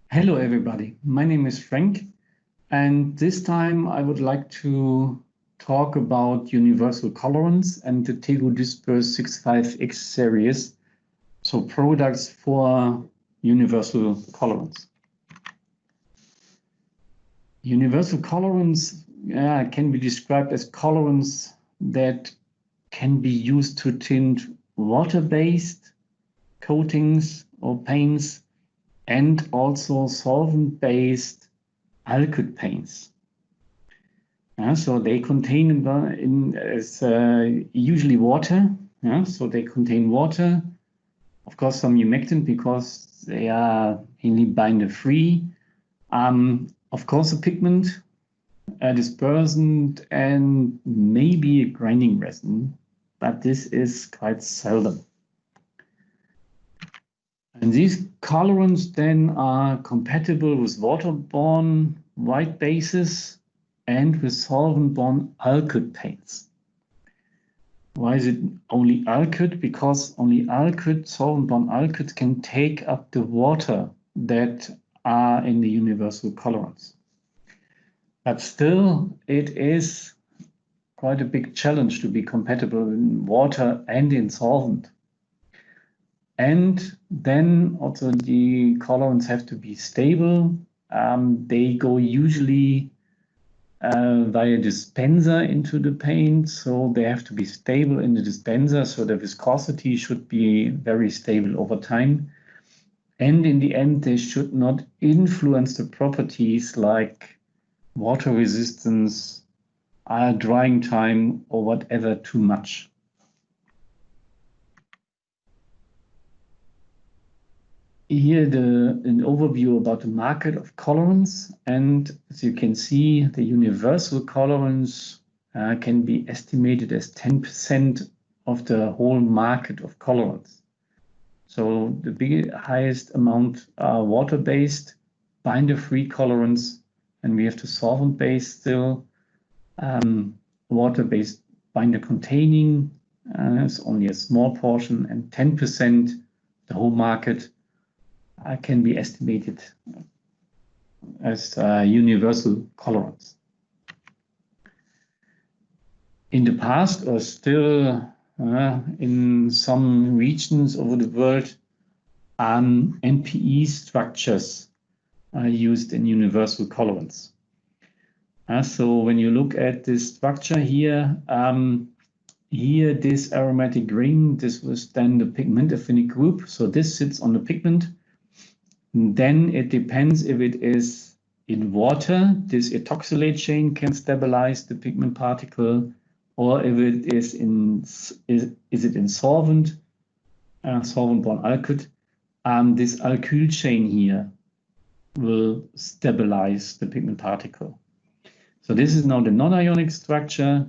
Hello, everybody. My name is Frank, and this time I would like to talk about universal colorants and the TEGO Dispers 65X series, so products for universal colorants. Universal colorants can be described as colorants that can be used to tint water-based coatings or paints and also solvent-based alkyd paints. So they contain usually water. So they contain water, of course, some humectant because they are mainly binder-free. Of course, a pigment, a dispersant, and maybe a grinding resin, but this is quite seldom. And these colorants then are compatible with water-borne white bases and with solvent-borne alkyd paints. Why is it only alkyd? Because only alkyd, solvent-borne alkyds can take up the water that are in the universal colorants. But still, it is quite a big challenge to be compatible in water and in solvent. And then also the colorants have to be stable. They go usually via dispenser into the paint, so they have to be stable in the dispenser, so the viscosity should be very stable over time. And in the end, they should not influence the properties like water resistance, drying time, or whatever too much. Here an overview about the market of colorants, and as you can see, the universal colorants can be estimated as 10% of the whole market of colorants. So the highest amount are water-based, binder-free colorants, and we have the solvent-based still. Water-based binder-containing is only a small portion, and 10% the whole market can be estimated as universal colorants. In the past, or still in some regions over the world, NPE structures are used in universal colorants. So when you look at this structure here, this aromatic ring, this was then the pigment Evonik group. So this sits on the pigment. Then it depends if it is in water, this ethoxylate chain can stabilize the pigment particle, or if it is in solvent, solvent-borne alkyd, this alkyl chain here will stabilize the pigment particle. So this is now the non-ionic structure,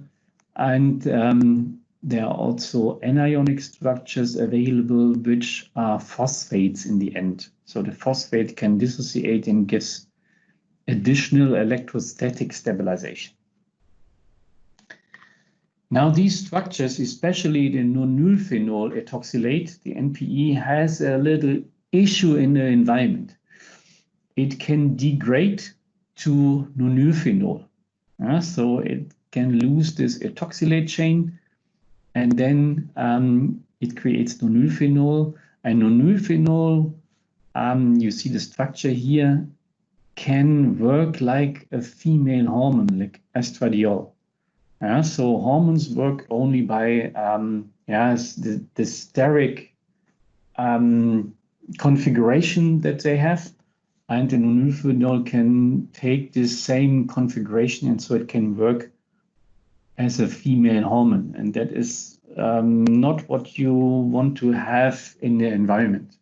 and there are also anionic structures available, which are phosphates in the end. So the phosphate can dissociate and gives additional electrostatic stabilization. Now these structures, especially the nonylphenol ethoxylate, the NPE, has a little issue in the environment. It can degrade to nonylphenol. So it can lose this ethoxylate chain, and then it creates nonylphenol. And nonylphenol, you see the structure here, can work like a female hormone, like estradiol. So hormones work only by the steric configuration that they have. And the nonylphenol can take this same configuration, and so it can work as a female hormone. And that is not what you want to have in the environment.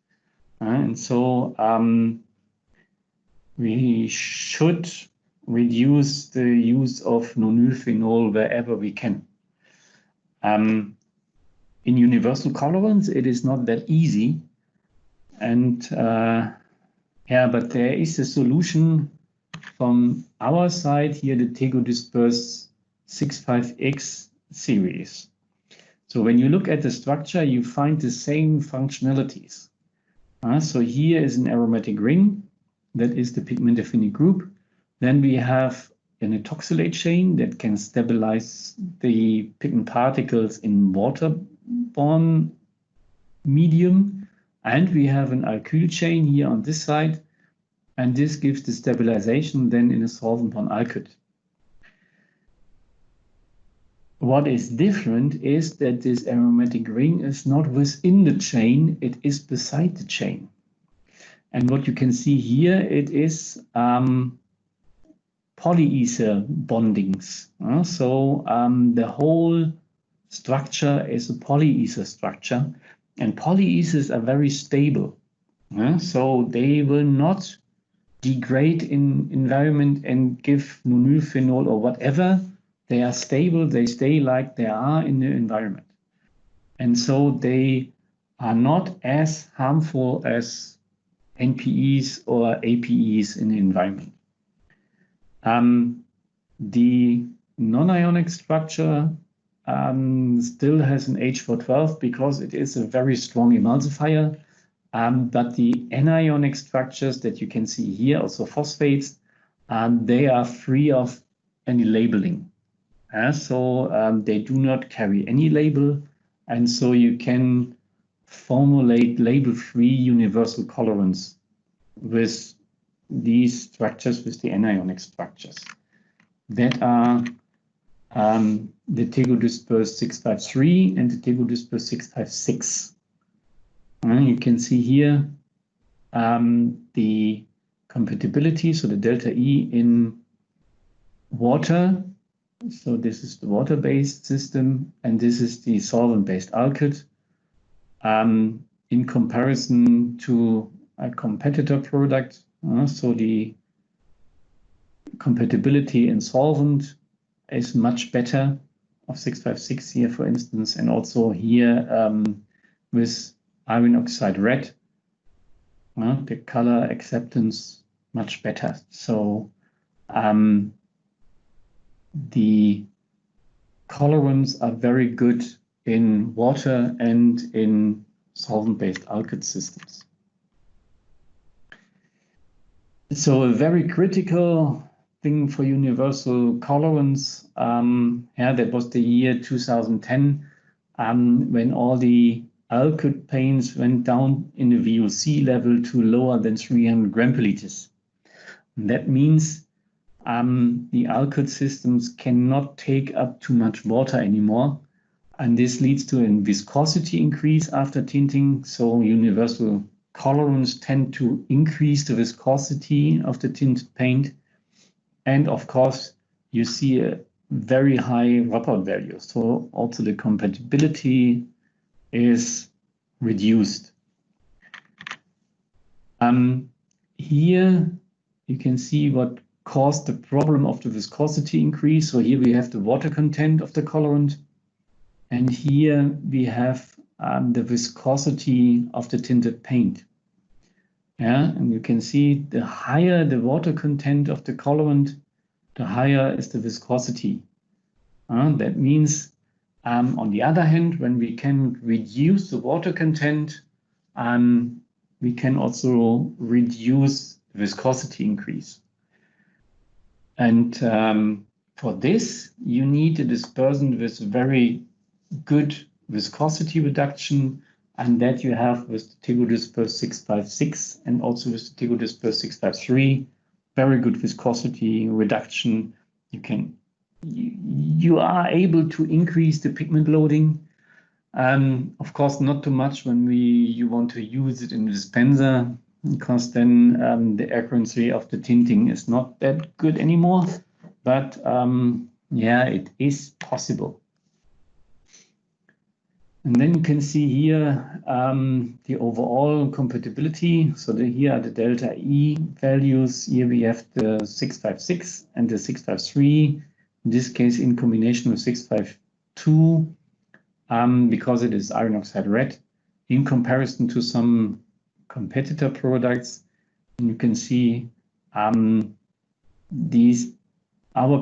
And so we should reduce the use of nonylphenol wherever we can. In universal colorants, it is not that easy. And but there is a solution from our side here, the TEGO Dispers 65X series. So when you look at the structure, you find the same functionalities. So here is an aromatic ring that is the pigment affinity group. Then we have an ethoxylate chain that can stabilize the pigment particles in waterborne medium. And we have an alkyl chain here on this side. And this gives the stabilization then in a solvent-borne alkyd. What is different is that this aromatic ring is not within the chain, it is beside the chain. And what you can see here, it is polyether bondings. The whole structure is a polyether structure, and polyethers are very stable. So they will not degrade in environment and give nonylphenol or whatever. They are stable, they stay like they are in the environment. And so they are not as harmful as NPEs or APEs in the environment. The non-ionic structure still has an H412 because it is a very strong emulsifier. But the anionic structures that you can see here, also phosphates, they are free of any labeling. They do not carry any label, and so you can formulate label-free universal colorants with these structures, with the anionic structures. That are the TEGO Dispers 653 and the TEGO Dispers 656. You can see here the compatibility, so the delta E in water. So this is the water-based system, and this is the solvent-based alkyd. In comparison to a competitor product, so the compatibility in solvent is much better of 656 here, for instance, and also here with iron oxide red, the color acceptance much better. So the colorants are very good in water and in solvent-based alkyd systems. So a very critical thing for universal colorants, that was the year 2010, when all the alkyd paints went down in the VOC level to lower than 300 gram per liters. That means the alkyd systems cannot take up too much water anymore, and this leads to a viscosity increase after tinting. So universal colorants tend to increase the viscosity of the tinted paint, and of course you see a very high dropout value. So also the compatibility is reduced. Here you can see what caused the problem of the viscosity increase. So here we have the water content of the colorant, and here we have the viscosity of the tinted paint. And you can see the higher the water content of the colorant, the higher is the viscosity. That means, on the other hand, when we can reduce the water content, we can also reduce the viscosity increase. And for this, you need a dispersant with very good viscosity reduction, and that you have with the TEGO Dispers 656 and also with the TEGO Dispers 653. Very good viscosity reduction. You are able to increase the pigment loading. Of course, not too much when you want to use it in the dispenser, because then the accuracy of the tinting is not that good anymore. But it is possible. And then you can see here the overall compatibility. So here are the delta E values. Here we have the 656 and the 653. In this case, in combination with 652, because it is iron oxide red, in comparison to some competitor products. And you can see our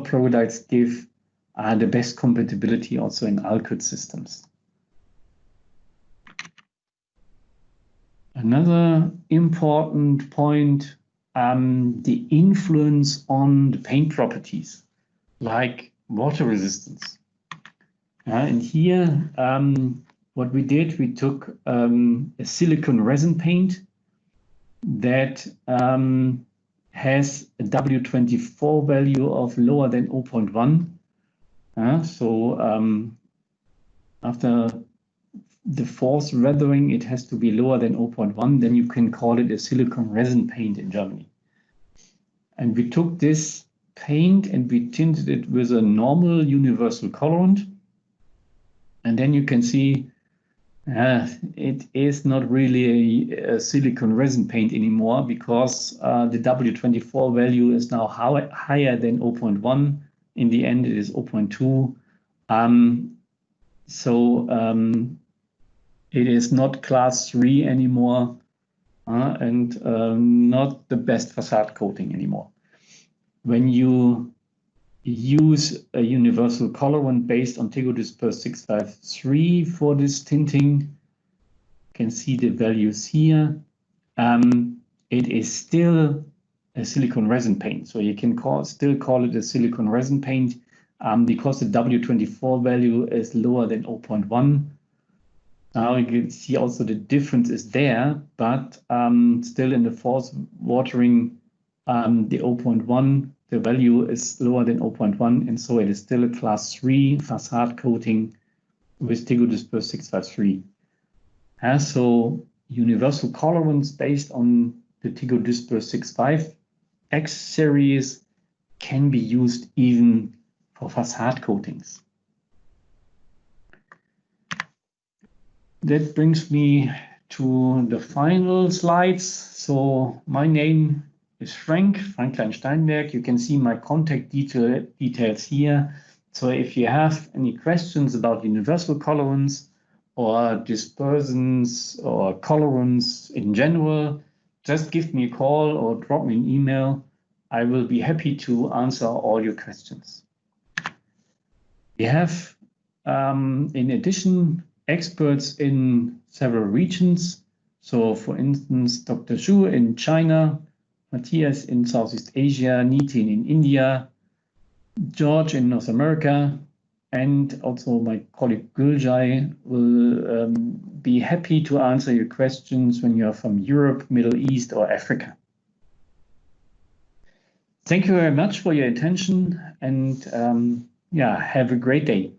products give the best compatibility also in alkyd systems. Another important point the influence on the paint properties, like water resistance. And here, what we did, we took a silicone resin paint that has a W24 value of lower than 0.1. After the fourth weathering, it has to be lower than 0.1. Then you can call it a silicone resin paint in Germany. And we took this paint and we tinted it with a normal universal colorant. And then you can see it is not really a silicone resin paint anymore, because the W24 value is now higher than 0.1. In the end, it is 0.2. It is not class 3 anymore, and not the best facade coating anymore. When you use a universal colorant based on TEGO Dispers 653 for this tinting, you can see the values here. It is still a silicone resin paint, so you can still call it a silicone resin paint, because the W24 value is lower than 0.1. Now you can see also the difference is there, but still in the fourth watering, the 0.1, the value is lower than 0.1, and so it is still a class 3 facade coating with TEGO Dispers 653. So universal colorants based on the TEGO Dispers 6.5 X series can be used even for facade coatings. That brings me to the final slides. So my name is Frank Klein-Steinberg. You can see my contact details here. So if you have any questions about universal colorants or dispersants or colorants in general, just give me a call or drop me an email. I will be happy to answer all your questions. We have, in addition, experts in several regions. So for instance, Dr. Zhu in China, Matthias in Southeast Asia, Nitin in India, George in North America, and also my colleague Guljai will be happy to answer your questions when you are from Europe, Middle East, or Africa. Thank you very much for your attention, and have a great day.